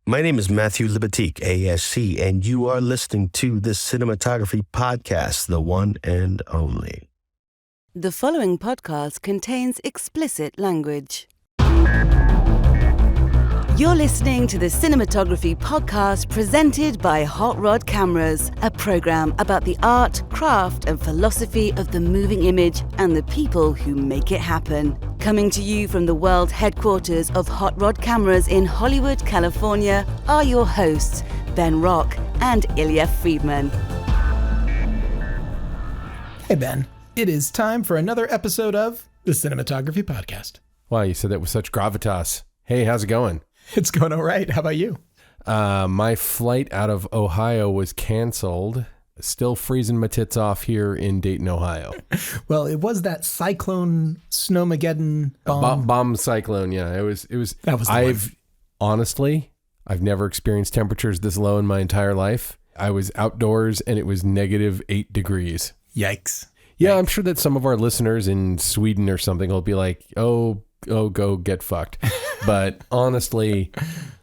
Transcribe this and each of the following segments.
My name is Matthew Libatique, ASC, and you are listening to the Cinematography Podcast, the one and only. The following podcast contains explicit language. You're listening to the Cinematography Podcast presented by Hot Rod Cameras, a program about the art, craft, and philosophy of the moving image and the people who make it happen. Coming to you from the world headquarters of Hot Rod Cameras in Hollywood, California, are your hosts, Ben Rock and Illya Friedman. Hey, Ben. It is time for another episode of the Cinematography Podcast. Wow, you said that with such gravitas. Hey, how's it going? It's going all right. How about you? My flight out of Ohio was canceled. Still freezing my tits off here in Dayton, Ohio. Well, it was that cyclone snowmageddon bomb. Bomb cyclone, yeah. It was. That was the Honestly, I've never experienced temperatures this low in my entire life. I was outdoors and it was -8 degrees. Yikes. Yeah, I'm sure that some of our listeners in Sweden or something will be like, oh, go get fucked. But honestly,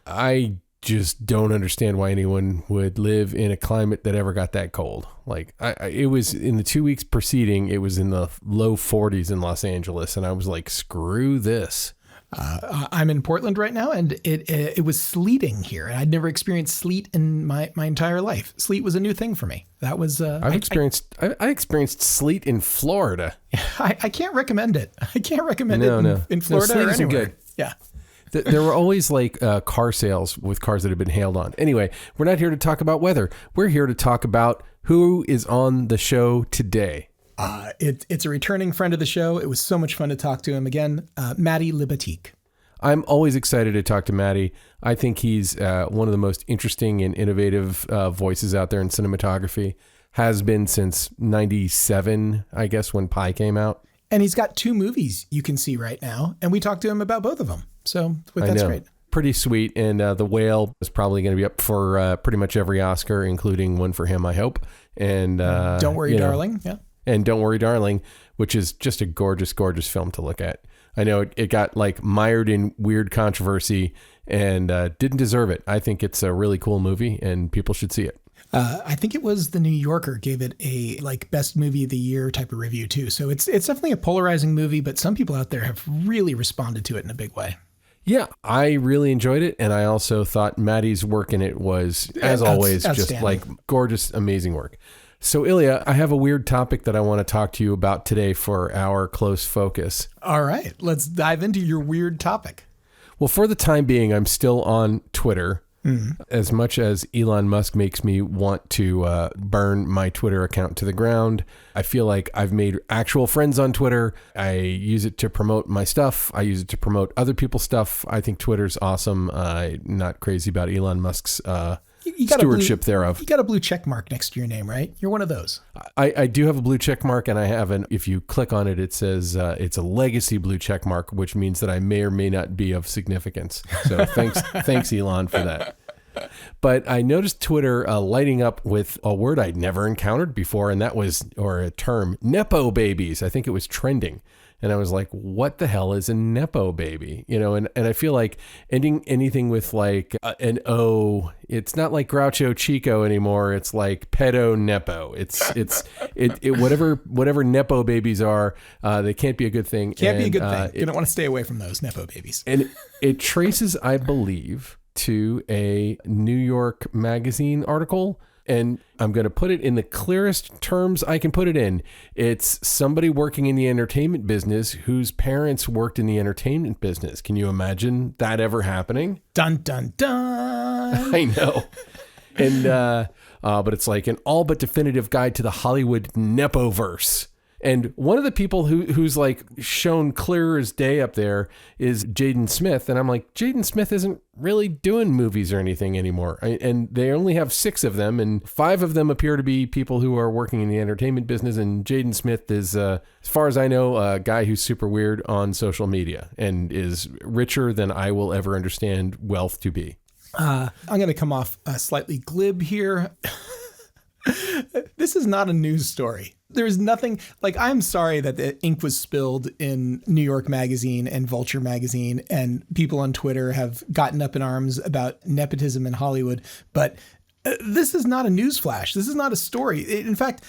I just don't understand why anyone would live in a climate that ever got that cold. Like, it was in the 2 weeks preceding, it was in the low 40s in Los Angeles, and I was like, screw this. I'm in Portland right now, and it was sleeting here. I'd never experienced sleet in my entire life. Sleet was a new thing for me. That was I experienced sleet in Florida. I can't recommend it. I can't recommend it in Florida or anywhere. Good. Yeah. There were always like car sales with cars that had been hailed on. Anyway, we're not here to talk about weather. We're here to talk about who is on the show today. It's a returning friend of the show. It was so much fun to talk to him again. Matty Libatique. I'm always excited to talk to Matty. I think he's one of the most interesting and innovative voices out there in cinematography. Has been since 97, I guess, when Pi came out. And he's got 2 movies you can see right now. And we talked to him about both of them. So that's great. Pretty sweet. And The Whale is probably going to be up for pretty much every Oscar, including one for him, I hope. And Don't Worry, Darling. Yeah. And Don't Worry, Darling, which is just a gorgeous, gorgeous film to look at. I know it got like mired in weird controversy and didn't deserve it. I think it's a really cool movie and people should see it. I think it was The New Yorker gave it a like best movie of the year type of review too. So it's definitely a polarizing movie, but some people out there have really responded to it in a big way. Yeah, I really enjoyed it. And I also thought Matty's work in it was, as always, just like gorgeous, amazing work. So, Illya, I have a weird topic that I want to talk to you about today for our close focus. All right, let's dive into your weird topic. Well, for the time being, I'm still on Twitter. As much as Elon Musk makes me want to burn my Twitter account to the ground, I feel like I've made actual friends on Twitter. I use it to promote my stuff. I use it to promote other people's stuff. I think Twitter's awesome. I'm not crazy about Elon Musk's stewardship thereof. You got a blue check mark next to your name, right? You're one of those. I do have a blue check mark, and I have if you click on it, it says it's a legacy blue check mark, which means that I may or may not be of significance. So thanks Elon for that. But I noticed Twitter lighting up with a word I'd never encountered before, and that was, or a term, Nepo babies. I think it was trending. And I was like, what the hell is a Nepo baby? You know, and I feel like ending anything with like an O, it's not like Groucho Chico anymore. It's like pedo Nepo. It's whatever Nepo babies are, they can't be a good thing. Can't be a good thing. You don't want to stay away from those Nepo babies. And it traces, I believe, to a New York Magazine article. And I'm going to put it in the clearest terms I can put it in. It's somebody working in the entertainment business whose parents worked in the entertainment business. Can you imagine that ever happening? Dun, dun, dun. I know. And, but it's like an all but definitive guide to the Hollywood Nepoverse. And one of the people who's like shown clear as day up there is Jaden Smith. And I'm like, Jaden Smith isn't really doing movies or anything anymore. And they only have 6 of them, and 5 of them appear to be people who are working in the entertainment business. And Jaden Smith is, as far as I know, a guy who's super weird on social media and is richer than I will ever understand wealth to be. I'm going to come off slightly glib here. This is not a news story. There's nothing like, I'm sorry that the ink was spilled in New York Magazine and Vulture Magazine, and people on Twitter have gotten up in arms about nepotism in Hollywood. But this is not a news flash. This is not a story. In fact,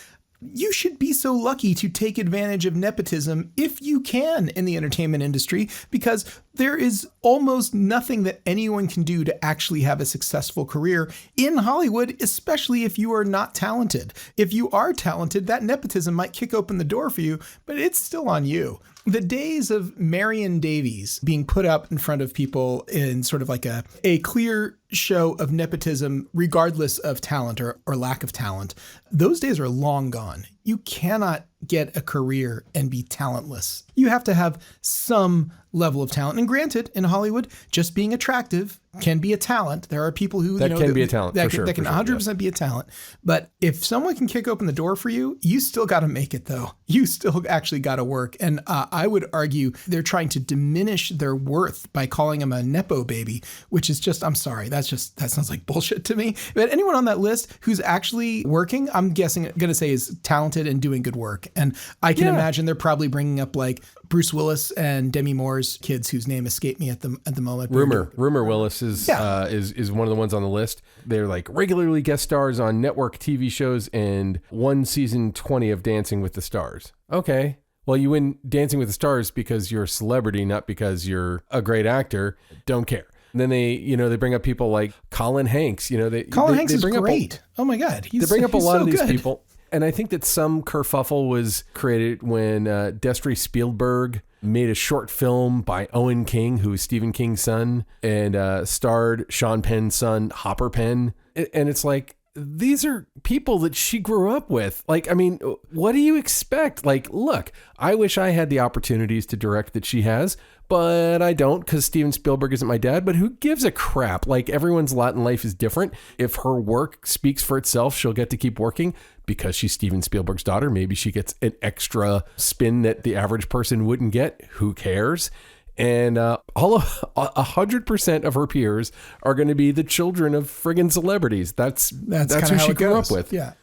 you should be so lucky to take advantage of nepotism if you can in the entertainment industry, because there is almost nothing that anyone can do to actually have a successful career in Hollywood, especially if you are not talented. If you are talented, that nepotism might kick open the door for you, but it's still on you. The days of Marion Davies being put up in front of people in sort of like a clear show of nepotism, regardless of talent or lack of talent, those days are long gone. You cannot get a career and be talentless. You have to have some level of talent. And granted, in Hollywood, just being attractive can be a talent. There are people who that can be a talent that for can 100% be a talent. But if someone can kick open the door for you, you still got to make it, though. You still actually got to work. And I would argue they're trying to diminish their worth by calling them a nepo baby, which is just, I'm sorry, that sounds like bullshit to me. But anyone on that list who's actually working, I'm going to say is talented and doing good work. And I can imagine they're probably bringing up like Bruce Willis and Demi Moore's kids, whose name escaped me at the moment. Rumor Willis is one of the ones on the list. They're like regularly guest stars on network TV shows and one season 20 of Dancing with the Stars. Okay. Well, you win Dancing with the Stars because you're a celebrity, not because you're a great actor. Don't care. And then they bring up people like Colin Hanks. Colin Hanks is great. Oh my God. They bring up a lot of these people. And I think that some kerfuffle was created when Destry Spielberg made a short film by Owen King, who is Stephen King's son, and starred Sean Penn's son, Hopper Penn. And it's like, these are people that she grew up with. Like, I mean, what do you expect? Like, look, I wish I had the opportunities to direct that she has, but I don't, because Steven Spielberg isn't my dad. But who gives a crap? Like, everyone's lot in life is different. If her work speaks for itself, she'll get to keep working. Because she's Steven Spielberg's daughter, maybe she gets an extra spin that the average person wouldn't get. Who cares? And 100% of her peers are going to be the children of friggin' celebrities. That's who she grew up with. Yeah.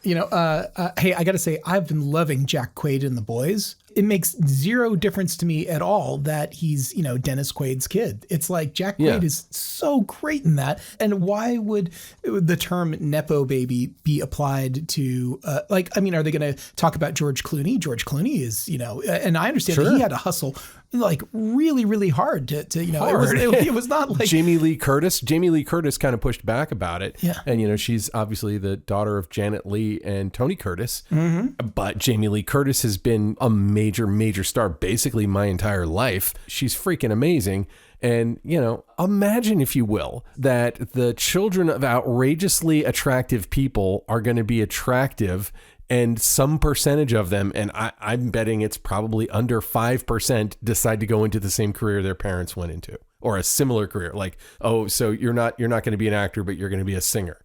Hey, I got to say, I've been loving Jack Quaid in The Boys. It makes zero difference to me at all that he's, Dennis Quaid's kid. It's like Jack Quaid is so great in that. And why would the term Nepo baby be applied to, are they going to talk about George Clooney? George Clooney is, and I understand that he had to hustle like really, really hard to it was not like Jamie Lee Curtis. Jamie Lee Curtis kind of pushed back about it. Yeah. And, she's obviously the daughter of Janet Leigh and Tony Curtis. Mm-hmm. But Jamie Lee Curtis has been a major star basically my entire life. She's freaking amazing. And, imagine, if you will, that the children of outrageously attractive people are going to be attractive, and some percentage of them, and I'm betting it's probably under 5%, decide to go into the same career their parents went into, or a similar career. Like, oh, so you're not going to be an actor, but you're going to be a singer.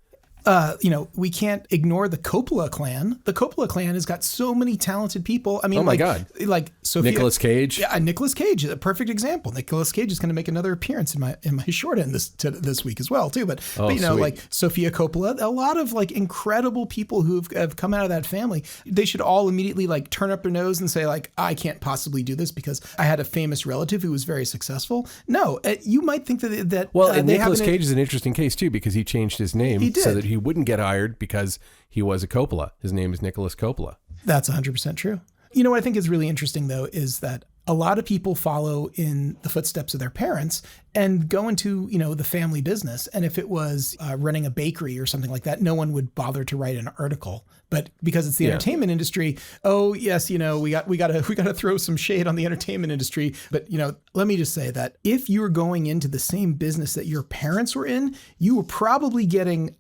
We can't ignore the Coppola clan. The Coppola clan has got so many talented people. I mean, oh my God. Like Sophia, Nicolas Cage. Yeah, Nicolas Cage, a perfect example. Nicolas Cage is going to make another appearance in my short end this week as well, too. But like Sophia Coppola, a lot of like incredible people who have come out of that family. They should all immediately like turn up their nose and say like, I can't possibly do this because I had a famous relative who was very successful. No, you might think that and Nicolas Cage is an interesting case too, because he changed his name so that he wouldn't get hired because he was a Coppola. His name is Nicholas Coppola. That's 100% true. What I think is really interesting, though, is that a lot of people follow in the footsteps of their parents and go into, the family business. And if it was running a bakery or something like that, no one would bother to write an article. But because it's the entertainment industry, oh yes, we got to throw some shade on the entertainment industry. But let me just say that if you're going into the same business that your parents were in, you were probably getting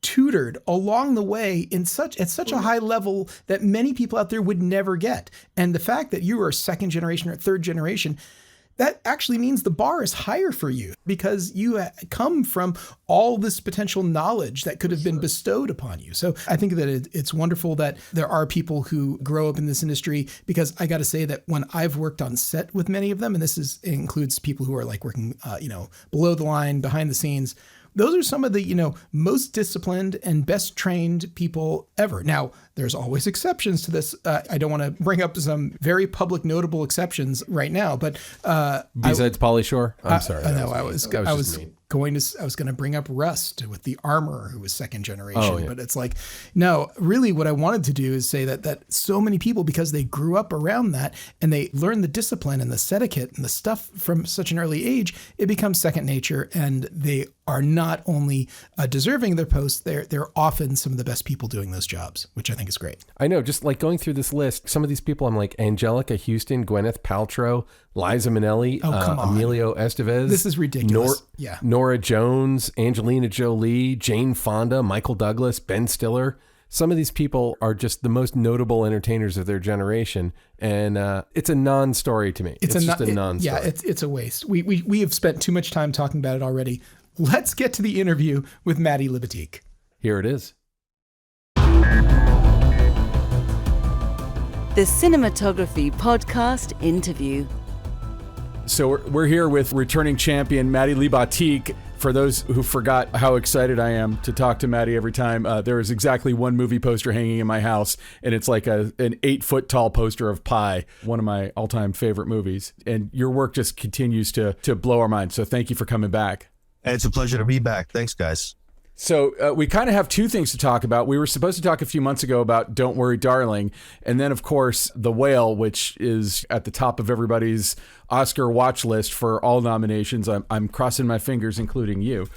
tutored along the way at such a high level that many people out there would never get. And the fact that you are second generation or third generation, that actually means the bar is higher for you because you come from all this potential knowledge that could have been bestowed upon you. So I think that it's wonderful that there are people who grow up in this industry, because I got to say that when I've worked on set with many of them, and this includes people who are like working, below the line, behind the scenes, those are some of the, most disciplined and best trained people ever. Now, there's always exceptions to this. I don't want to bring up some very public notable exceptions right now, but besides Pauly Shore, I'm sorry. I know I was going to bring up Rust with the armor, who was second generation, but it's like, no, really what I wanted to do is say that so many people, because they grew up around that and they learn the discipline and the etiquette and the stuff from such an early age, it becomes second nature, and they are not only deserving their posts, they're often some of the best people doing those jobs, which I think is great. I know, just like going through this list, some of these people, I'm like Angelica Houston, Gwyneth Paltrow, Liza Minnelli, Emilio Estevez. This is ridiculous. Nora Jones, Angelina Jolie, Jane Fonda, Michael Douglas, Ben Stiller. Some of these people are just the most notable entertainers of their generation, and it's a non-story to me. It's just a non-story. Yeah, it's a waste. We have spent too much time talking about it already. Let's get to the interview with Matty Libatique. Here it is. The Cinematography Podcast Interview. So we're here with returning champion Matty Libatique. For those who forgot how excited I am to talk to Matty every time, there is exactly one movie poster hanging in my house, and it's like an 8-foot tall poster of Pi, one of my all-time favorite movies. And your work just continues to blow our minds. So thank you for coming back. It's a pleasure to be back. Thanks, guys. So we kind of have two things to talk about. We were supposed to talk a few months ago about Don't Worry, Darling. And then, of course, The Whale, which is at the top of everybody's Oscar watch list for all nominations. I'm crossing my fingers, including you.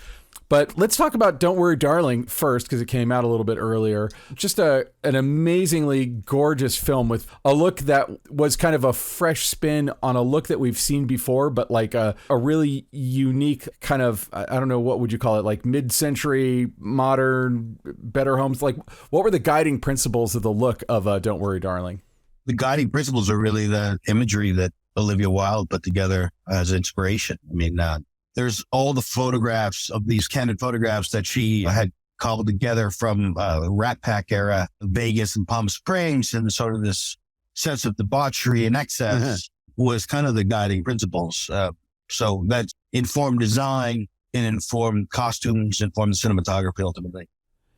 But let's talk about Don't Worry, Darling first, because it came out a little bit earlier. Just an amazingly gorgeous film with a look that was kind of a fresh spin on a look that we've seen before, but like a really unique kind of, I don't know, what would you call it? Like mid-century, modern, better homes. Like, what were the guiding principles of the look of Don't Worry, Darling? The guiding principles are really the imagery that Olivia Wilde put together as inspiration. I mean, there's all the photographs of these candid photographs that she had cobbled together from Rat Pack era, Vegas and Palm Springs, and sort of this sense of debauchery and excess was kind of the guiding principles. So that informed design and informed costumes, informed cinematography ultimately.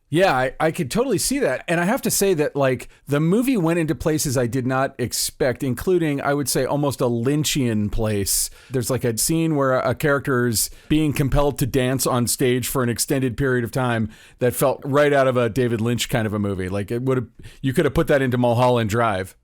Yeah, I could totally see that. And I have to say that, like, the movie went into places I did not expect, including, I would say, almost a Lynchian place. There's like a scene where a character is being compelled to dance on stage for an extended period of time that felt right out of a David Lynch kind of a movie. Like, you could have put that into Mulholland Drive.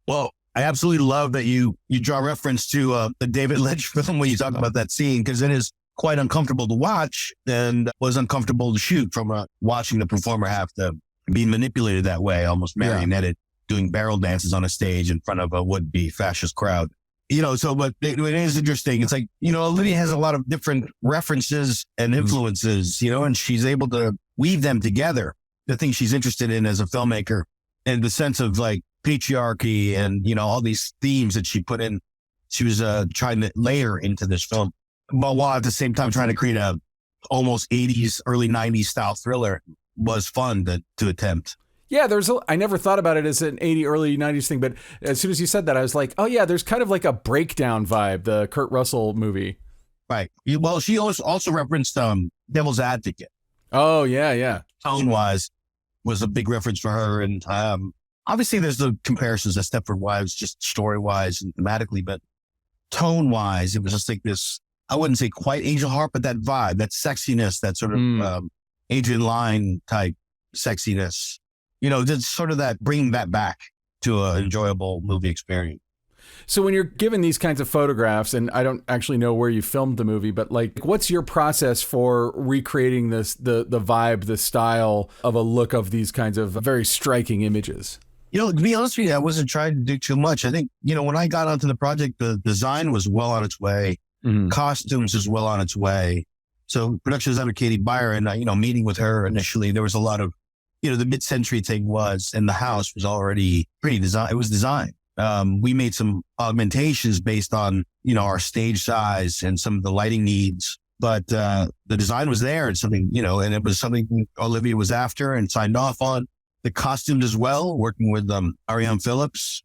Well, I absolutely love that you draw reference to the David Lynch film when you talk about that scene, because it is quite uncomfortable to watch and was uncomfortable to shoot from watching the performer have to be manipulated that way, almost marionetted, doing barrel dances on a stage in front of a would-be fascist crowd. But it is interesting. It's like, Olivia has a lot of different references and influences, and she's able to weave them together. The things she's interested in as a filmmaker and the sense of like patriarchy and, all these themes that she put in, she was trying to layer into this film. But while at the same time trying to create a almost 80s, early 90s style thriller was fun to attempt. Yeah, I never thought about it as an 80s, early 90s thing, but as soon as you said that, I was like, oh yeah, there's kind of like a breakdown vibe, the Kurt Russell movie. Right. Well, she also referenced Devil's Advocate. Oh, yeah. Tone-wise was a big reference for her. And obviously there's the comparisons to Stepford Wives, just story-wise and thematically, but tone-wise, it was just like this, I wouldn't say quite Angel Heart, but that vibe, that sexiness, that sort of Adrian Lyne type sexiness, just sort of that, bringing that back to an enjoyable movie experience. So when you're given these kinds of photographs, and I don't actually know where you filmed the movie, but like, what's your process for recreating the vibe, the style of a look of these kinds of very striking images? To be honest with you, I wasn't trying to do too much. I think, when I got onto the project, the design was well on its way. Costumes is well on its way. So production designer Katie Byron, meeting with her initially, there was a lot of, the mid-century thing was, and the house was already pretty designed. It was designed. We made some augmentations based on, our stage size and some of the lighting needs, but the design was there and something, and it was something Olivia was after and signed off on. The costumes as well, working with Ariane Phillips,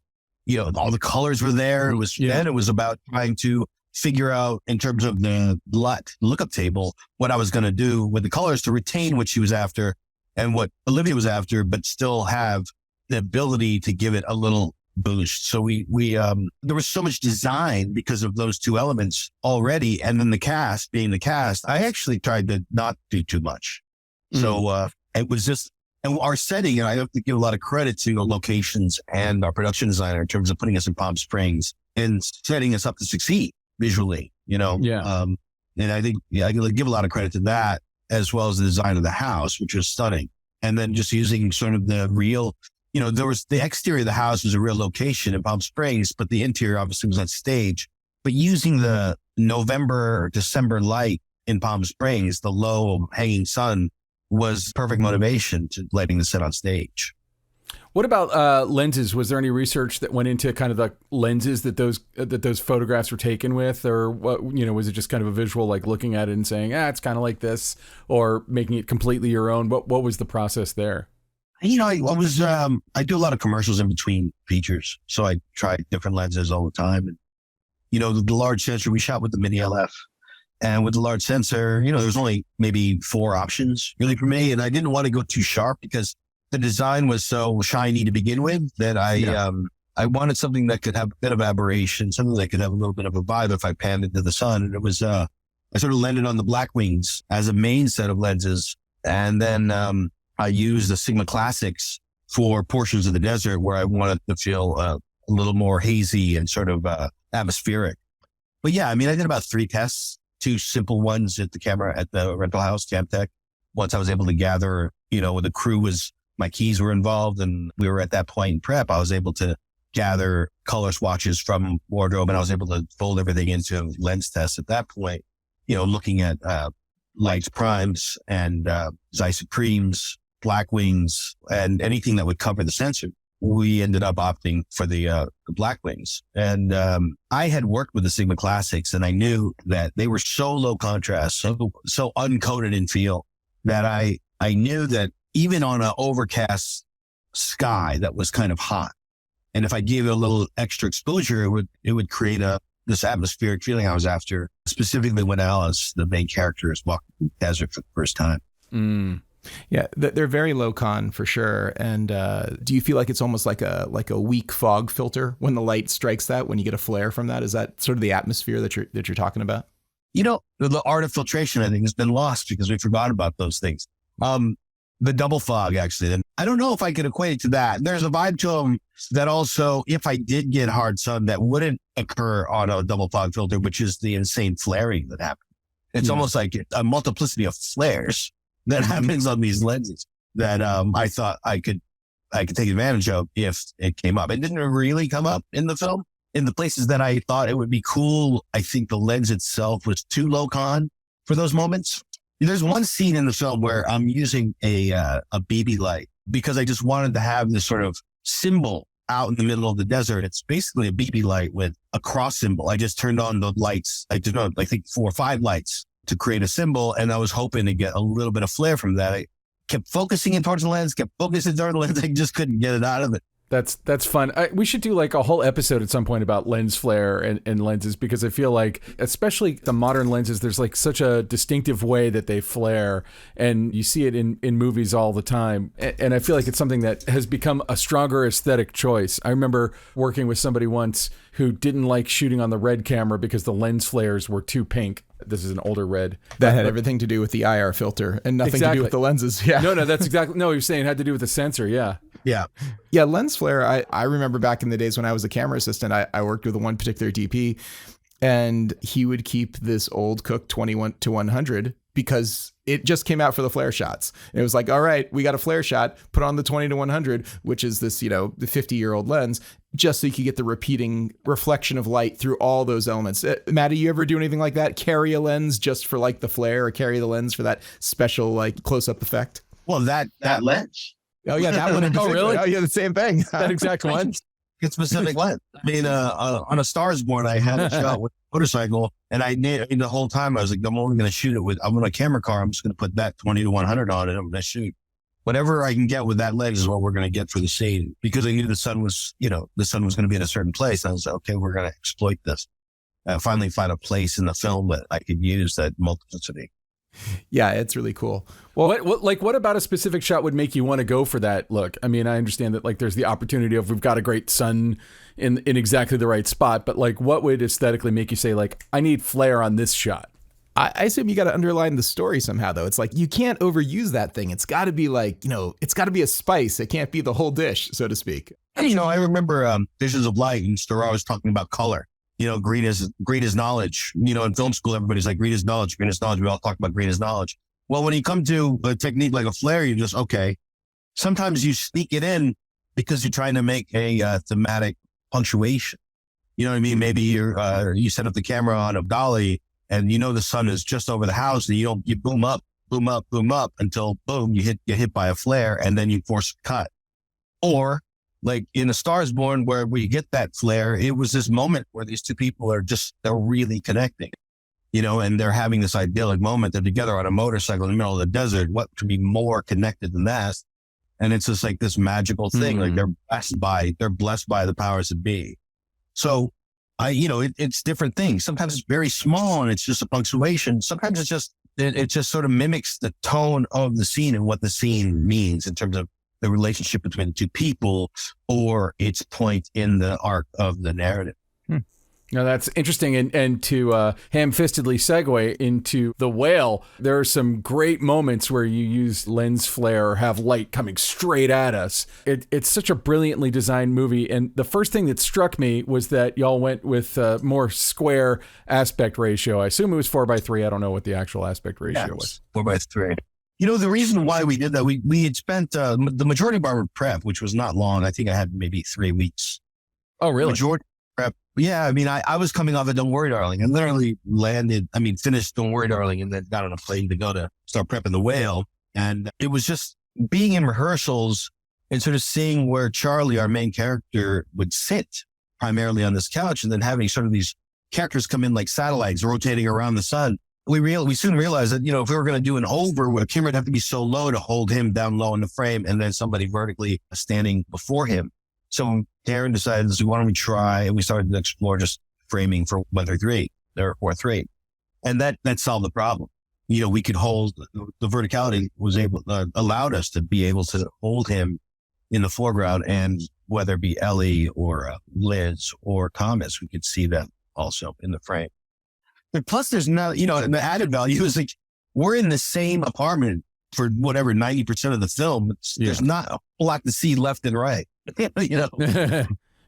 all the colors were there. It was about trying to figure out in terms of the LUT lookup table, what I was going to do with the colors to retain what she was after and what Olivia was after, but still have the ability to give it a little boost. So we there was so much design because of those two elements already. And then the cast being the cast, I actually tried to not do too much. So, it was just, and our setting, and I have to give a lot of credit to the locations and our production designer in terms of putting us in Palm Springs and setting us up to succeed visually, Yeah. And I think, I give a lot of credit to that, as well as the design of the house, which was stunning. And then just using sort of the real, there was the exterior of the house was a real location in Palm Springs, but the interior obviously was on stage. But using the November or December light in Palm Springs, the low hanging sun, was perfect motivation to letting the set on stage. What about lenses? Was there any research that went into kind of the lenses that those photographs were taken with, or what? Was it just kind of a visual, like looking at it and saying, it's kind of like this, or making it completely your own? What was the process there? I do a lot of commercials in between features, so I try different lenses all the time. And the large sensor we shot with the Mini LF. And with the large sensor, there's only maybe 4 options really for me. And I didn't want to go too sharp because the design was so shiny to begin with that I wanted something that could have a bit of aberration, something that could have a little bit of a vibe if I panned into the sun. And it was, I sort of landed on the Blackwings as a main set of lenses. And then I used the Sigma Classics for portions of the desert where I wanted to feel a little more hazy and sort of atmospheric. But yeah, I did about 3 tests. 2 simple ones at the rental house, Camtech. Once I was able to gather, the crew my keys were involved and we were at that point in prep, I was able to gather color swatches from wardrobe and I was able to fold everything into lens tests at that point, looking at lights primes and Zeiss Supremes, Blackwings, and anything that would cover the sensor. We ended up opting for the Blackwings. And I had worked with the Sigma Classics and I knew that they were so low contrast, so uncoated in feel that I knew that even on an overcast sky that was kind of hot, and if I gave it a little extra exposure, it would create this atmospheric feeling I was after, specifically when Alice, the main character, is walking through the desert for the first time. Yeah, they're very low con for sure. And do you feel like it's almost like a weak fog filter when the light strikes that, when you get a flare from that? Is that sort of the atmosphere that you're talking about? The art of filtration, I think, has been lost because we forgot about those things. The double fog, actually, and I don't know if I could equate it to that. There's a vibe to them that also, if I did get hard sun, that wouldn't occur on a double fog filter, which is the insane flaring that happens. It's almost like a multiplicity of flares that happens on these lenses that I thought I could take advantage of if it came up. It didn't really come up in the film. In the places that I thought it would be cool, I think the lens itself was too low con for those moments. There's one scene in the film where I'm using a BB light because I just wanted to have this sort of symbol out in the middle of the desert. It's basically a BB light with a cross symbol. I just turned on the lights. I did, I think 4 or 5 lights to create a symbol. And I was hoping to get a little bit of flare from that. I kept focusing it towards the lens, I just couldn't get it out of it. That's fun. We should do like a whole episode at some point about lens flare and lenses, because I feel like, especially the modern lenses, there's like such a distinctive way that they flare, and you see it in movies all the time. And I feel like it's something that has become a stronger aesthetic choice. I remember working with somebody once who didn't like shooting on the red camera because the lens flares were too pink. This is an older red. That had everything to do with the IR filter and nothing to do with the lenses. Yeah. No, that's exactly. No, you're saying it had to do with the sensor. Yeah. Yeah. Yeah. Lens flare. I remember back in the days when I was a camera assistant, I worked with one particular DP, and he would keep this old Cook 21-100 because it just came out for the flare shots. And it was like, all right, we got a flare shot, put on the 20-100, which is this, the 50-year-old lens, just so you could get the repeating reflection of light through all those elements. Matty, you ever do anything like that? Carry a lens just for like the flare, or carry the lens for that special like close-up effect? Well, that lens. Oh yeah, that one. Oh really? Oh yeah, the same thing. That exact one. It's specific lens. I mean, on A Star Is Born, I had a shot with a motorcycle, and the whole time I was like, I'm only going to shoot it with. I'm on a camera car. I'm just going to put that 20-100 on it. I'm going to shoot whatever I can get with that lens is what we're going to get for the scene, because I knew the sun was going to be in a certain place. And I was like, okay, we're going to exploit this. finally find a place in the film that I could use that multiplicity. Yeah, it's really cool. Well, what about a specific shot would make you want to go for that look? I mean, I understand that like there's the opportunity of we've got a great sun in exactly the right spot, but like what would aesthetically make you say like, I need flare on this shot? I assume you got to underline the story somehow, though. It's like you can't overuse that thing. It's got to be like, it's got to be a spice. It can't be the whole dish, so to speak. And, I remember Visions of Light, and Starr was talking about color. Green is knowledge. In film school, everybody's like, green is knowledge, green is knowledge. We all talk about green is knowledge. Well, when you come to a technique like a flare, you just, okay, sometimes you sneak it in because you're trying to make a thematic punctuation. You know what I mean? Maybe you set up the camera on a dolly and the sun is just over the house and you boom up until boom, you get hit by a flare and then you force a cut. Or like in A Star Is Born, where we get that flare, it was this moment where these two people they're really connecting, and they're having this idyllic moment. They're together on a motorcycle in the middle of the desert. What could be more connected than that? And it's just like this magical thing. Like they're blessed by the powers that be. So it's different things. Sometimes it's very small and it's just a punctuation. Sometimes it just sort of mimics the tone of the scene and what the scene means in terms of the relationship between the two people or its point in the arc of the narrative. Now that's interesting. And to ham-fistedly segue into The Whale, there are some great moments where you use lens flare or have light coming straight at us. It's such a brilliantly designed movie. And the first thing that struck me was that y'all went with more square aspect ratio. I assume it was 4:3. I don't know what the actual aspect ratio was. 4:3. The reason why we did that, we had spent the majority of our prep, which was not long. I think I had maybe 3 weeks. Oh, really? Majority prep. Yeah. I mean, I was coming off of Don't Worry, Darling, and literally finished Don't Worry, Darling, and then got on a plane to go to start prepping The Whale. And it was just being in rehearsals and sort of seeing where Charlie, our main character, would sit primarily on this couch, and then having sort of these characters come in like satellites rotating around the sun. We soon realized that, if we were going to do an over, a camera would have to be so low to hold him down low in the frame and then somebody vertically standing before him. So Darren decided, why don't we try? And we started to explore just framing for 1:3 or 4:3. And that solved the problem. We could hold the verticality allowed us to be able to hold him in the foreground, and whether it be Ellie or Liz or Thomas, we could see them also in the frame. But plus there's not, the added value is like, we're in the same apartment for whatever 90% of the film. There's not a whole lot to see left and right.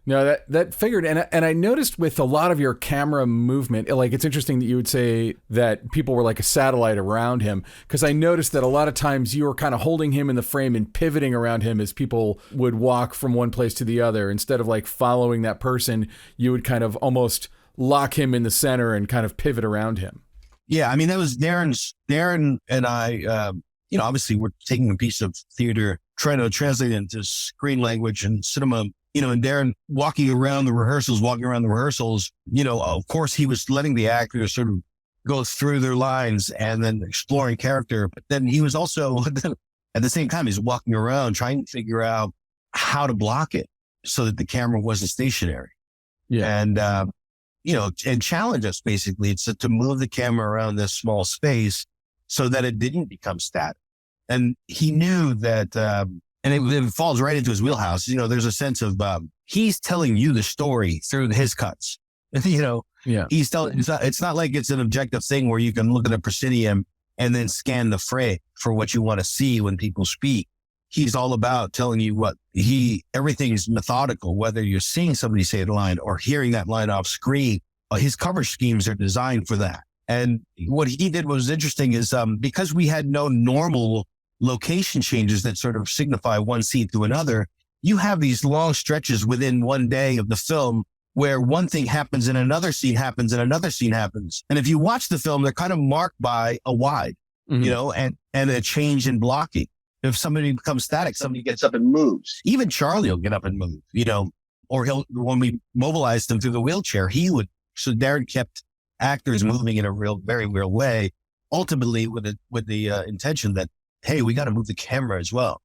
No, that figured. And I noticed with a lot of your camera movement, like it's interesting that you would say that people were like a satellite around him, because I noticed that a lot of times you were kind of holding him in the frame and pivoting around him as people would walk from one place to the other. Instead of like following that person, you would kind of almost lock him in the center and kind of pivot around him. Yeah. I mean, that was Darren and I, obviously we're taking a piece of theater, trying to translate it into screen language and cinema, and Darren walking around the rehearsals, of course he was letting the actors sort of go through their lines and then exploring character. But then he was also, at the same time, he's walking around trying to figure out how to block it so that the camera wasn't stationary. Yeah. And, and challenge us basically. It's to move the camera around this small space so that it didn't become static. And he knew that, and it falls right into his wheelhouse. There's a sense of, he's telling you the story through his cuts. Yeah. He's telling, it's not like it's an objective thing where you can look at a proscenium and then scan the frame for what you want to see when people speak. He's all about telling you everything is methodical, whether you're seeing somebody say the line or hearing that line off screen. His cover schemes are designed for that. And what he did was interesting is, because we had no normal location changes that sort of signify one scene to another, you have these long stretches within one day of the film where one thing happens and another scene happens and another scene happens. And if you watch the film, they're kind of marked by a wide, and a change in blocking. If somebody becomes static, somebody gets up and moves. Even Charlie will get up and move, or when we mobilized him through the wheelchair, so Darren kept actors moving in a very real way, ultimately with the intention that, hey, we got to move the camera as well.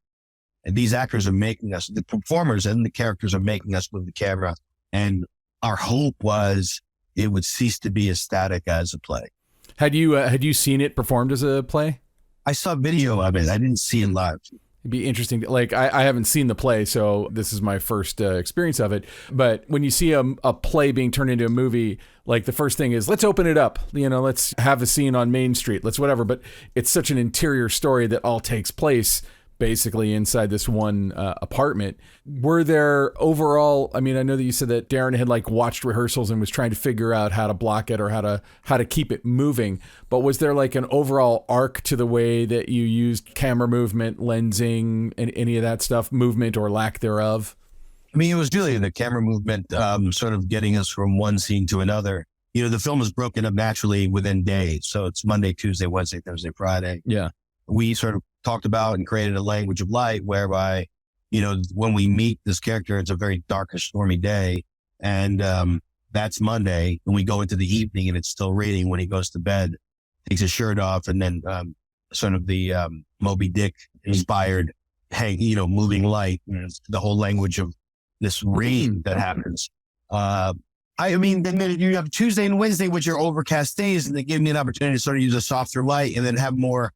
And these actors are making us, the performers and the characters are making us move the camera. And our hope was it would cease to be as static as a play. Had you seen it performed as a play? I saw video of it. I didn't see it live. It'd be interesting. Like I haven't seen the play, so this is my first experience of it. But when you see a play being turned into a movie, like the first thing is, let's open it up. Let's have a scene on Main Street. Let's whatever. But it's such an interior story that all takes place basically inside this one apartment. Were there overall, I know that you said that Darren had watched rehearsals and was trying to figure out how to block it or how to keep it moving, but was there an overall arc to the way that you used camera movement, lensing, and any of that stuff, movement or lack thereof? It was really the camera movement, sort of getting us from one scene to another. The film is broken up naturally within days. So it's Monday, Tuesday, Wednesday, Thursday, Friday. Yeah. We sort of talked about and created a language of light whereby, when we meet this character, it's a very dark and stormy day. And that's Monday. And we go into the evening and it's still raining when he goes to bed, takes his shirt off. And then sort of the Moby Dick inspired, moving light, the whole language of this rain that happens. Then you have Tuesday and Wednesday, which are overcast days, and they give me an opportunity to sort of use a softer light and then have more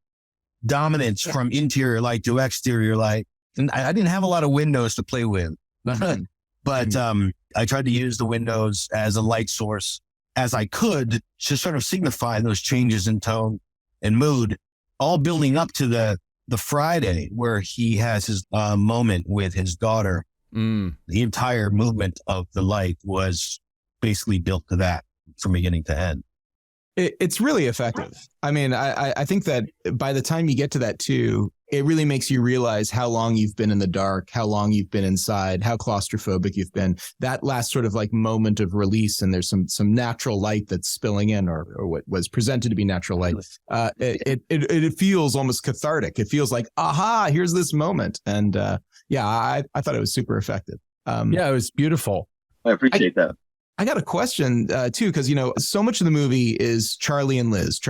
dominance from interior light to exterior light. And I didn't have a lot of windows to play with, but I tried to use the windows as a light source as I could to sort of signify those changes in tone and mood, all building up to the Friday where he has his moment with his daughter. The entire movement of the light was basically built to that from beginning to end. It's really effective. I think that by the time you get to that too, it really makes you realize how long you've been in the dark, how long you've been inside, how claustrophobic you've been. That last sort of moment of release, and there's some natural light that's spilling in, or what was presented to be natural light. It feels almost cathartic. It feels like, aha, here's this moment. And I thought it was super effective. It was beautiful. I appreciate that. I got a question too, because so much of the movie is Charlie and Liz.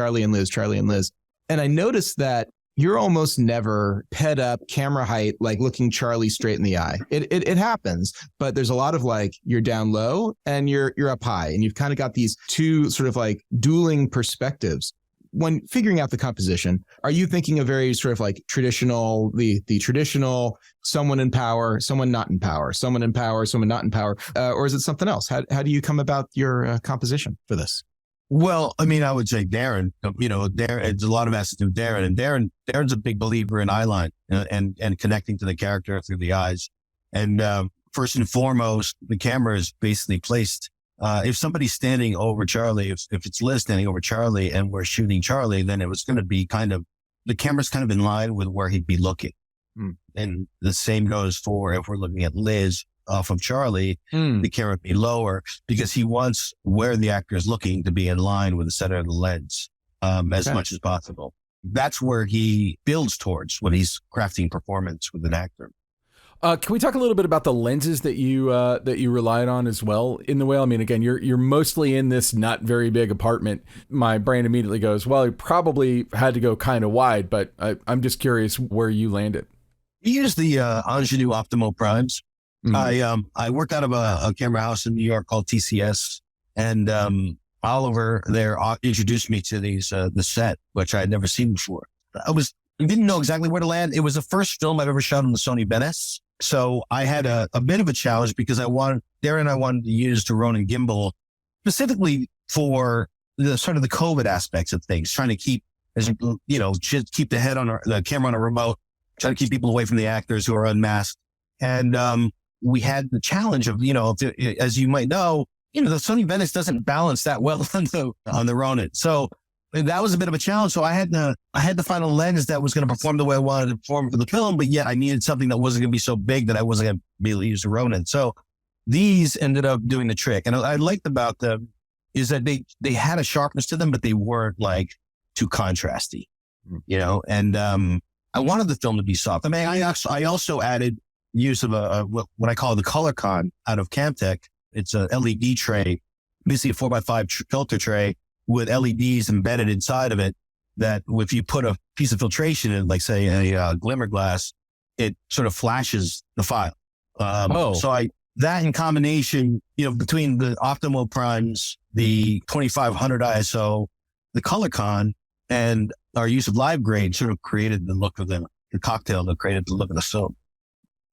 And I noticed that you're almost never ped up camera height, looking Charlie straight in the eye. It happens, but there's a lot of you're down low and you're up high, and you've kind of got these two sort of dueling perspectives. When figuring out the composition, are you thinking a very sort of traditional, the traditional someone in power, someone not in power, someone in power, someone not in power, or is it something else? How do you come about your composition for this? Well, I would say Darren, Darren, it's a lot of has to do with Darren, and Darren's a big believer in eyeline and connecting to the character through the eyes. And first and foremost, the camera is basically placed. If somebody's standing over Charlie, if it's Liz standing over Charlie and we're shooting Charlie, then it was going to be the camera's kind of in line with where he'd be looking. And the same goes for if we're looking at Liz off of Charlie, the camera would be lower because he wants where the actor is looking to be in line with the center of the lens as much as possible. That's where he builds towards when he's crafting performance with an actor. Can we talk a little bit about the lenses that you relied on as well in The Whale? Again, you're mostly in this not very big apartment. My brain immediately goes, well, you probably had to go kind of wide, but I'm just curious where you landed. We use the Ingenue Optimo Primes. I worked out of a camera house in New York called TCS, and Oliver there introduced me to these the set, which I had never seen before. I didn't know exactly where to land. It was the first film I've ever shot on the Sony Venice. So I had a bit of a challenge because Darren and I wanted to use the Ronin gimbal specifically for the sort of the COVID aspects of things, trying to keep, keep the head on the camera on a remote, trying to keep people away from the actors who are unmasked. And we had the challenge of, as you might know, the Sony Venice doesn't balance that well on the Ronin. So that was a bit of a challenge. So I had to find a lens that was going to perform the way I wanted to perform for the film, but yet I needed something that wasn't going to be so big that I wasn't going to be able to use the Ronin. So these ended up doing the trick. And I liked about them is that they had a sharpness to them, but they weren't too contrasty, and I wanted the film to be soft. I also added use of what I call the color con out of Camtech. It's a LED tray, basically a 4x5 filter tray with LEDs embedded inside of it that if you put a piece of filtration in, say a glimmer glass, it sort of flashes the file. So I that in combination, between the optimal primes, the 2500 ISO, the color con, and our use of live grain sort of created the look of the cocktail that created the look of the film.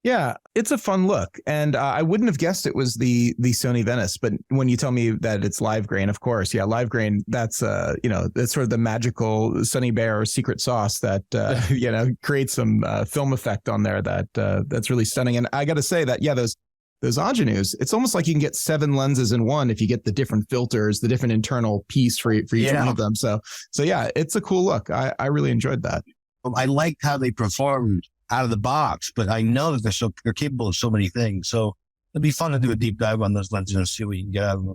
Yeah, it's a fun look. And I wouldn't have guessed it was the Sony Venice. But when you tell me that it's live grain, of course. Yeah, live grain, that's, that's sort of the magical Sunny Bear secret sauce that, creates some film effect on there that's really stunning. And I got to say that, yeah, those ingenues, it's almost like you can get 7 lenses in one if you get the different filters, the different internal piece for each one of them. So yeah, it's a cool look. I really enjoyed that. I liked how they performed out of the box, but I know that they're capable of so many things. So it'd be fun to do a deep dive on those lenses and see what you can get out of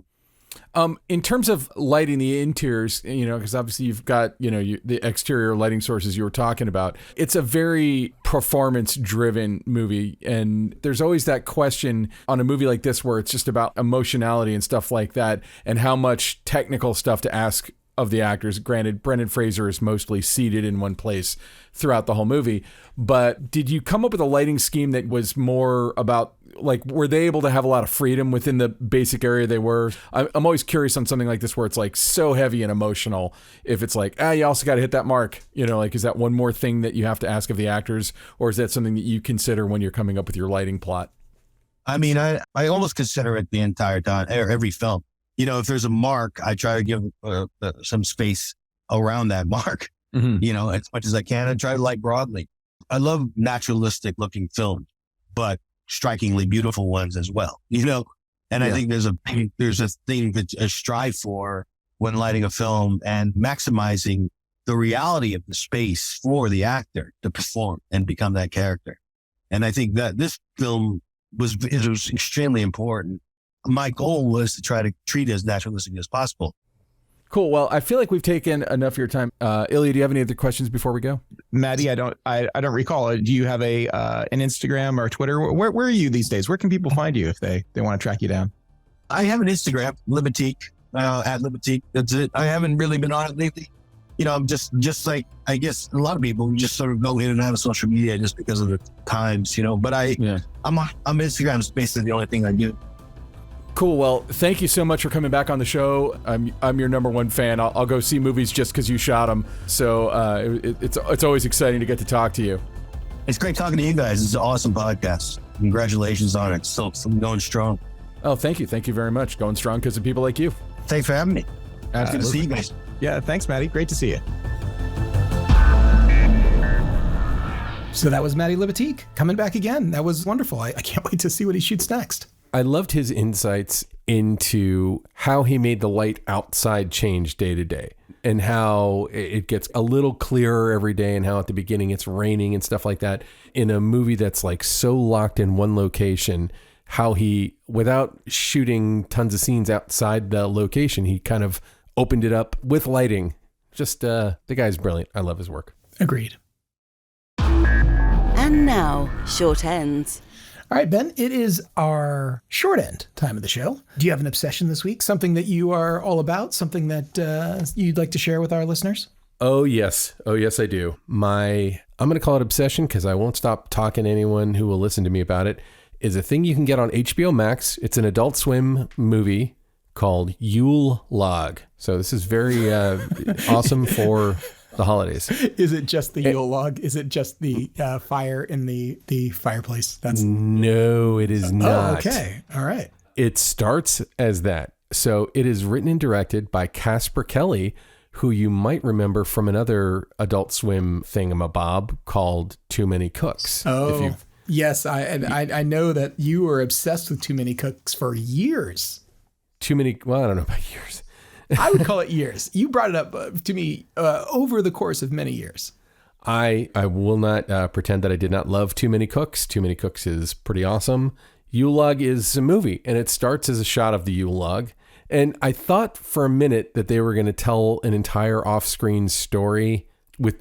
them. In terms of lighting the interiors, because obviously you've got, the exterior lighting sources you were talking about. It's a very performance-driven movie, and there's always that question on a movie like this where it's just about emotionality and stuff like that, and how much technical stuff to ask of the actors. Granted, Brendan Fraser is mostly seated in one place throughout the whole movie, but did you come up with a lighting scheme that was more about, like, were they able to have a lot of freedom within the basic area they were? I'm always curious on something like this where it's like so heavy and emotional. If it's like, you also got to hit that mark, is that one more thing that you have to ask of the actors, or is that something that you consider when you're coming up with your lighting plot? I mean, I almost consider it the entire time, or every film. If there's a mark, I try to give some space around that mark, as much as I can, and try to light broadly. I love naturalistic looking films, but strikingly beautiful ones as well, and I think there's a thing that I strive for when lighting a film and maximizing the reality of the space for the actor to perform and become that character. And I think that this film was extremely important. My goal was to try to treat it as naturalistic as possible. Cool. Well, I feel like we've taken enough of your time. Illya, do you have any other questions before we go? Matty, I don't recall. Do you have an Instagram or Twitter? Where are you these days? Where can people find you if they want to track you down? I have an Instagram, Libatique, at Libatique. That's it. I haven't really been on it lately. I'm just like, I guess a lot of people just sort of go in and out of social media just because of the times, but I'm Instagram is basically the only thing I do. Cool. Well, thank you so much for coming back on the show. I'm your number one fan. I'll go see movies just because you shot them. So it's always exciting to get to talk to you. It's great talking to you guys. It's an awesome podcast. Congratulations on it. Still going strong. Oh, thank you. Thank you very much. Going strong because of people like you. Thanks for having me. Good to see you guys. Yeah, thanks, Matty. Great to see you. So that was Matty Libatique coming back again. That was wonderful. I can't wait to see what he shoots next. I loved his insights into how he made the light outside change day to day, and how it gets a little clearer every day, and how at the beginning it's raining and stuff like that. In a movie that's like so locked in one location, how he, without shooting tons of scenes outside the location, he kind of opened it up with lighting. Just the guy's brilliant. I love his work. Agreed. And now, short ends. All right, Ben, it is our short end time of the show. Do you have an obsession this week? Something that you are all about? Something that you'd like to share with our listeners? Oh, yes. I do. I'm going to call it obsession because I won't stop talking to anyone who will listen to me about it, is a thing you can get on HBO Max. It's an Adult Swim movie called Yule Log. So this is very awesome for the holidays. Is it just the Yule log? Is it just the fire in the fireplace? No, it is not. Oh, okay. All right. It starts as that. So it is written and directed by Casper Kelly, who you might remember from another Adult Swim thingamabob called Too Many Cooks. Oh, yes. I know that you were obsessed with Too Many Cooks for years. I don't know about years. I would call it years. You brought it up to me over the course of many years. I will not pretend that I did not love Too Many Cooks. Too Many Cooks is pretty awesome. Yule Log is a movie, and it starts as a shot of the Yule Log. And I thought for a minute that they were going to tell an entire off-screen story with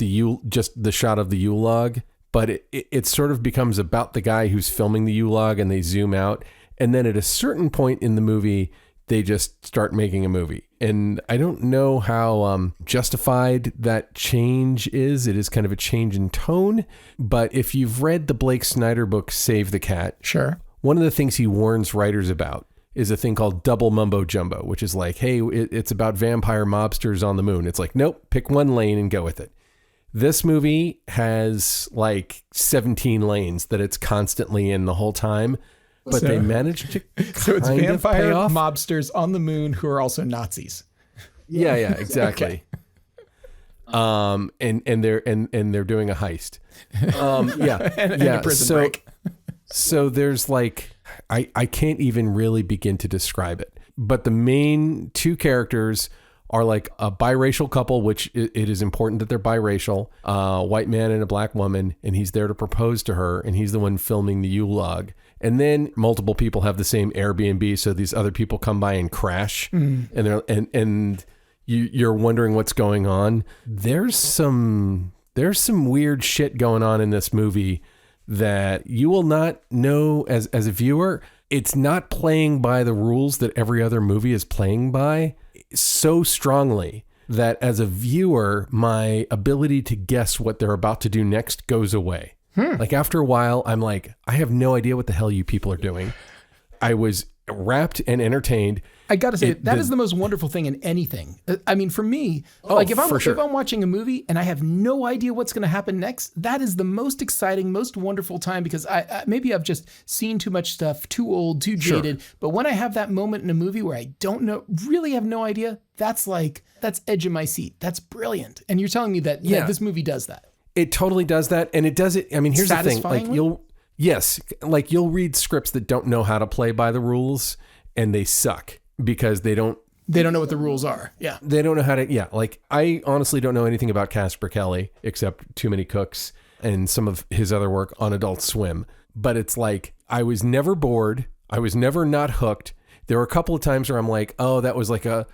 just the shot of the Yule Log, but it sort of becomes about the guy who's filming the Yule Log, and they zoom out. And then at a certain point in the movie, they just start making a movie. And I don't know how justified that change is. It is kind of a change in tone. But if you've read the Blake Snyder book, Save the Cat, sure, one of the things he warns writers about is a thing called double mumbo jumbo, which is like, hey, it's about vampire mobsters on the moon. It's like, nope, pick one lane and go with it. This movie has like 17 lanes that it's constantly in the whole time, but they managed to So it's kind of pay vampire off. mobsters on the moon who are also Nazis. Yeah, exactly. Okay. And they're doing a heist. And a prison break. So there's like, I can't even really begin to describe it. But the main two characters are like a biracial couple, which it is important that they're biracial, a white man and a black woman, and he's there to propose to her, and he's the one filming the Yule log. And then multiple people have the same Airbnb, so these other people come by and crash, and they're and you're wondering what's going on. There's some weird shit going on in this movie that you will not know as a viewer. It's not playing by the rules that every other movie is playing by so strongly that as a viewer, my ability to guess what they're about to do next goes away. Like after a while, I'm like, I have no idea what the hell you people are doing. I was wrapped and entertained. I got to say, that is the most wonderful thing in anything. I mean, for me, like if I'm watching a movie and I have no idea what's going to happen next, that is the most exciting, most wonderful time because maybe I've just seen too much stuff, too old, too jaded. But when I have that moment in a movie where I don't know, really have no idea, that's edge of my seat. That's brilliant. And you're telling me that, this movie does that. It totally does that. And it does it. I mean, here's the thing. Like you'll read scripts that don't know how to play by the rules and they suck because they don't know what the rules are. Yeah. They don't know how to. Yeah. Like I honestly don't know anything about Casper Kelly except Too Many Cooks and some of his other work on Adult Swim. But it's like, I was never bored. I was never not hooked. There were a couple of times where I'm like, oh, that was like a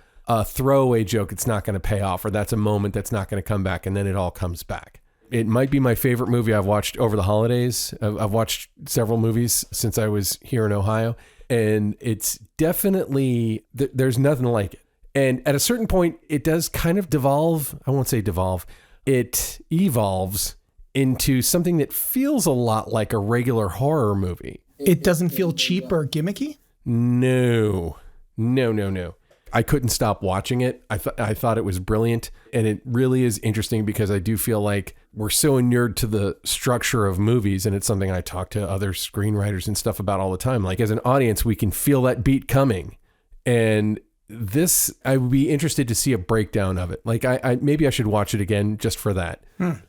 throwaway joke. It's not going to pay off, or that's a moment that's not going to come back. And then it all comes back. It might be my favorite movie I've watched over the holidays. I've watched several movies since I was here in Ohio, and it's definitely, there's nothing like it. And at a certain point, it does kind of devolve. I won't say devolve. It evolves into something that feels a lot like a regular horror movie. It doesn't feel cheap or gimmicky? No. I couldn't stop watching it. I thought it was brilliant. And it really is interesting because I do feel like we're so inured to the structure of movies. And it's something I talk to other screenwriters and stuff about all the time. Like as an audience, we can feel that beat coming. And this, I would be interested to see a breakdown of it. Like I maybe I should watch it again just for that.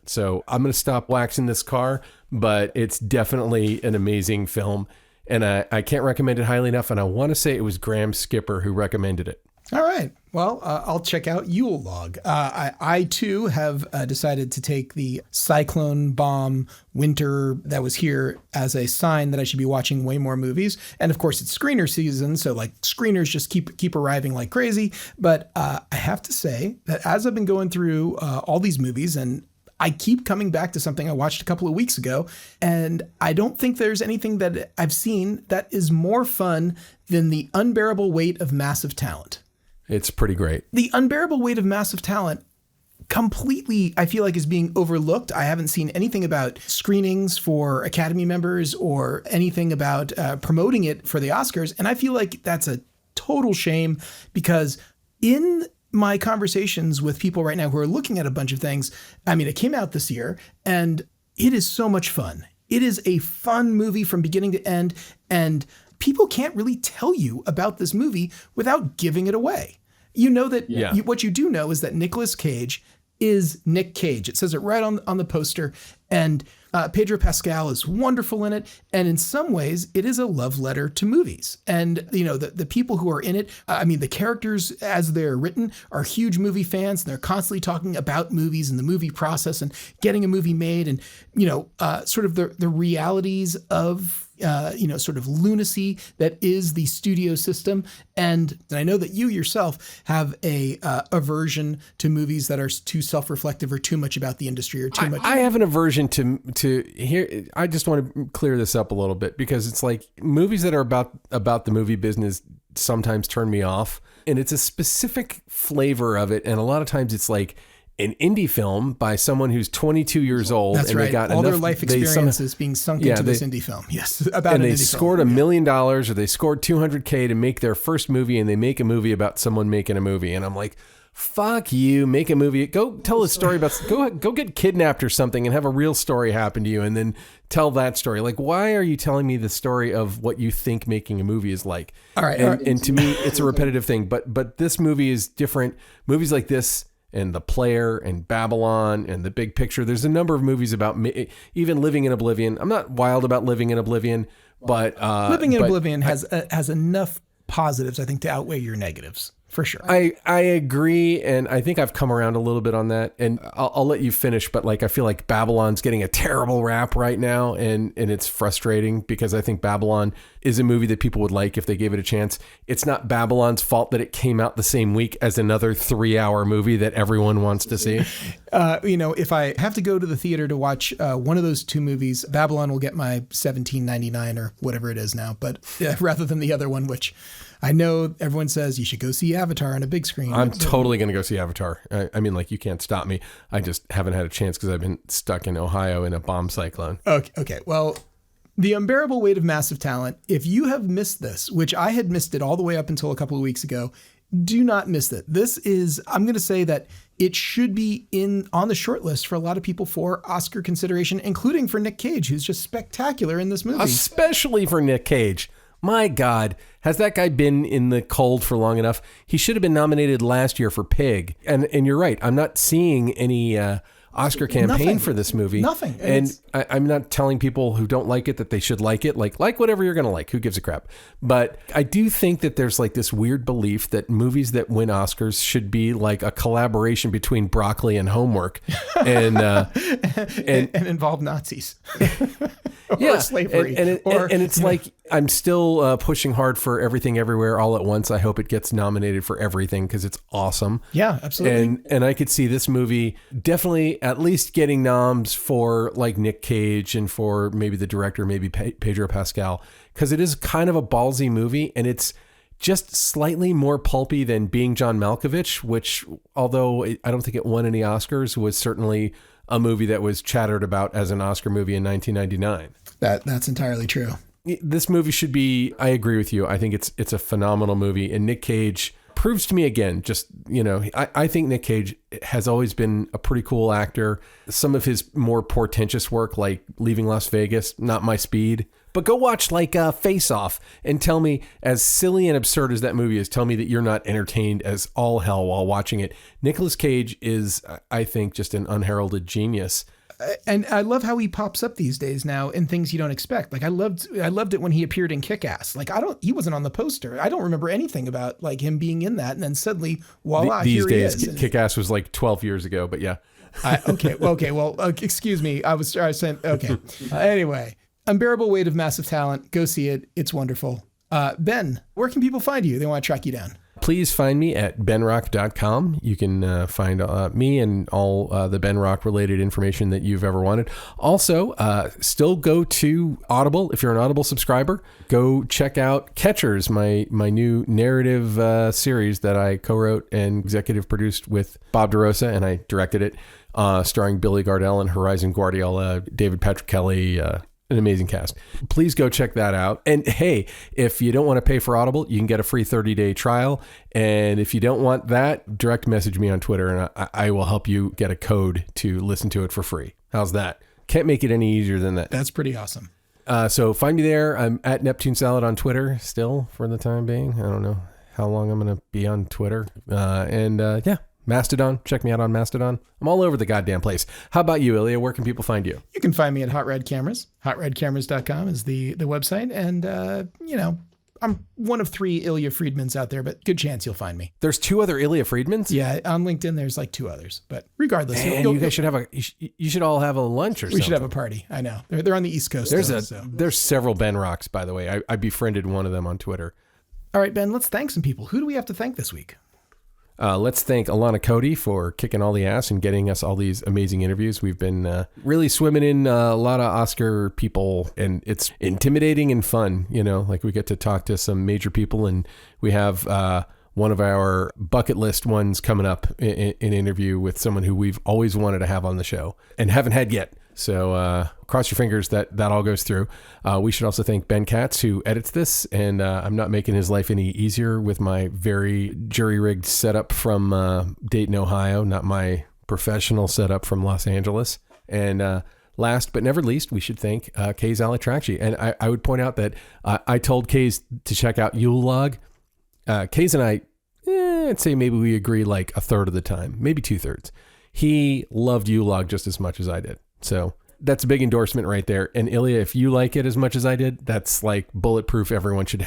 So I'm going to stop waxing this car, but it's definitely an amazing film. And I can't recommend it highly enough. And I want to say it was Graham Skipper who recommended it. All right. Well, I'll check out Yule Log. I too have decided to take the cyclone bomb winter that was here as a sign that I should be watching way more movies. And of course, it's screener season, so like screeners just keep arriving like crazy. But I have to say that as I've been going through all these movies, and I keep coming back to something I watched a couple of weeks ago, and I don't think there's anything that I've seen that is more fun than The Unbearable Weight of Massive Talent. It's pretty great. The Unbearable Weight of Massive Talent completely, I feel like, is being overlooked. I haven't seen anything about screenings for Academy members or anything about promoting it for the Oscars. And I feel like that's a total shame because in my conversations with people right now who are looking at a bunch of things, I mean, it came out this year and it is so much fun. It is a fun movie from beginning to end. And people can't really tell you about this movie without giving it away. You know that what you do know is that Nicolas Cage is Nick Cage. It says it right on the poster. And Pedro Pascal is wonderful in it. And in some ways, it is a love letter to movies. And, you know, the people who are in it, I mean, the characters as they're written are huge movie fans. And they're constantly talking about movies and the movie process and getting a movie made and, you know, sort of the realities of sort of lunacy that is the studio system. And I know that you yourself have a aversion to movies that are too self-reflective or too much about the industry or too much. I have an aversion to here. I just want to clear this up a little bit because it's like movies that are about the movie business sometimes turn me off, and it's a specific flavor of it. And a lot of times it's like an indie film by someone who's 22 years old. That's and right. They got all enough, their life experiences being sunk into this indie film. Yes, about and an they indie scored film. $1 million, or they scored $200K to make their first movie, and they make a movie about someone making a movie. And I'm like, fuck you, make a movie. Go tell a story about, go get kidnapped or something and have a real story happen to you and then tell that story. Like, why are you telling me the story of what you think making a movie is like? All right. And to me, it's a repetitive thing, but this movie is different. Movies like this and The Player and Babylon and The Big Picture. There's a number of movies about even Living in Oblivion. I'm not wild about Living in Oblivion, but Living in Oblivion has enough positives, I think, to outweigh your negatives. For sure. I agree. And I think I've come around a little bit on that. And I'll let you finish. But like, I feel like Babylon's getting a terrible rap right now. And it's frustrating because I think Babylon is a movie that people would like if they gave it a chance. It's not Babylon's fault that it came out the same week as another 3-hour movie that everyone wants to see. If I have to go to the theater to watch one of those two movies, Babylon will get my $17.99 or whatever it is now. But rather than the other one, which I know everyone says you should go see Avatar on a big screen. I'm totally going to go see Avatar. I mean, like, you can't stop me. I just haven't had a chance because I've been stuck in Ohio in a bomb cyclone. Okay. Well, The Unbearable Weight of Massive Talent. If you have missed this, which I had missed it all the way up until a couple of weeks ago, do not miss it. This is, I'm going to say that it should be on the short list for a lot of people for Oscar consideration, including for Nick Cage, who's just spectacular in this movie. Especially for Nick Cage. My God, has that guy been in the cold for long enough? He should have been nominated last year for Pig. And you're right. I'm not seeing any Oscar campaign for this movie. Nothing. And I'm not telling people who don't like it that they should like it. Like whatever you're going to like. Who gives a crap? But I do think that there's like this weird belief that movies that win Oscars should be like a collaboration between Broccoli and Homework. And involve Nazis. Yeah, or slavery. And it's like, I'm still pushing hard for Everything Everywhere All at Once. I hope it gets nominated for everything because it's awesome. Yeah, absolutely. And I could see this movie definitely at least getting noms for like Nick Cage and for maybe the director, maybe Pedro Pascal, because it is kind of a ballsy movie and it's just slightly more pulpy than Being John Malkovich, which, although I don't think it won any Oscars, was certainly a movie that was chattered about as an Oscar movie in 1999. That's entirely true. This movie should be, I agree with you. I think it's a phenomenal movie. And Nick Cage proves to me again, just, I think Nick Cage has always been a pretty cool actor. Some of his more portentous work, like Leaving Las Vegas, not my speed. But go watch like Face Off and tell me, as silly and absurd as that movie is, tell me that you're not entertained as all hell while watching it. Nicolas Cage is, I think, just an unheralded genius. And I love how he pops up these days now in things you don't expect. Like I loved it when he appeared in Kick-Ass. Like he wasn't on the poster. I don't remember anything about like him being in that. And then suddenly, voila, these here days, he is. Kick-Ass was like 12 years ago, but yeah. Excuse me. I was saying, okay. Anyway, Unbearable Weight of Massive Talent. Go see it. It's wonderful. Ben, where can people find you? They want to track you down. Please find me at benrock.com. You can find me and all the Ben Rock related information that you've ever wanted. Also, still go to Audible. If you're an Audible subscriber, go check out Catchers, my new narrative series that I co-wrote and executive produced with Bob DeRosa, and I directed it, starring Billy Gardell and Horizon Guardiola, David Patrick Kelly, an amazing cast. Please go check that out. And hey, if you don't want to pay for Audible, you can get a free 30-day trial. And if you don't want that, direct message me on Twitter and I will help you get a code to listen to it for free. How's that? Can't make it any easier than that. That's pretty awesome. So find me there. I'm at Neptune Salad on Twitter still for the time being. I don't know how long I'm going to be on Twitter. Yeah. Mastodon. Check me out on Mastodon. I'm all over the goddamn place. How about you, Illya? Where can people find you? You can find me at Hot Red Cameras. HotRedCameras.com is the website. And, I'm one of 3 Illya Friedmans out there, but good chance you'll find me. There's 2 other Illya Friedmans? Yeah, on LinkedIn, there's like 2 others. But regardless, you guys should have you should all have a lunch or something. We should have a party. I know. They're on the East Coast. There's several Ben Rocks, by the way. I befriended one of them on Twitter. All right, Ben, let's thank some people. Who do we have to thank this week? Let's thank Alana Cody for kicking all the ass and getting us all these amazing interviews. We've been really swimming in a lot of Oscar people, and it's intimidating and fun. Like we get to talk to some major people, and we have one of our bucket list ones coming up, an interview with someone who we've always wanted to have on the show and haven't had yet. So cross your fingers that all goes through. We should also thank Ben Katz, who edits this, and I'm not making his life any easier with my very jury-rigged setup from Dayton, Ohio, not my professional setup from Los Angeles. And last but never least, we should thank Kays Alitracci. And I would point out that I told Kays to check out Yule Log. Kays and I, I'd say maybe we agree like a third of the time, maybe 2/3. He loved Yule Log just as much as I did. So that's a big endorsement right there. And Illya, if you like it as much as I did, that's like bulletproof. Everyone should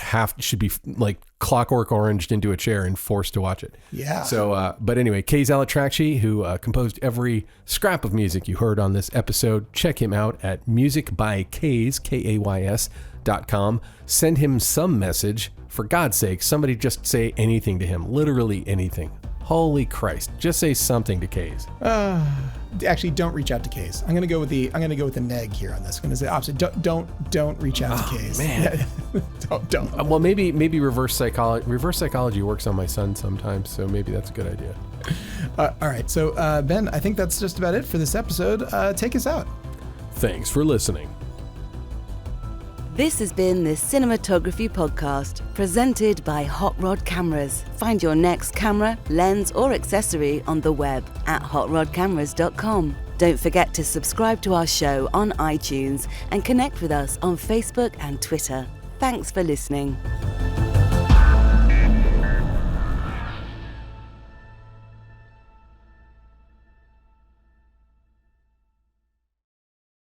be like clockwork oranged into a chair and forced to watch it. Yeah. So, but anyway, Kays Alitracci, who composed every scrap of music you heard on this episode, check him out at musicbykays, KAYS.com. Send him some message. For God's sake, somebody just say anything to him. Literally anything. Holy Christ. Just say something to Kays. Actually, don't reach out to Kays. I'm gonna go with the neg here on this. I'm gonna say opposite. Don't reach out to Kays. Man. don't. Well, maybe reverse psychology. Reverse psychology works on my son sometimes, so maybe that's a good idea. All right. So Ben, I think that's just about it for this episode. Take us out. Thanks for listening. This has been the Cinematography Podcast, presented by Hot Rod Cameras. Find your next camera, lens, or accessory on the web at hotrodcameras.com. Don't forget to subscribe to our show on iTunes and connect with us on Facebook and Twitter. Thanks for listening.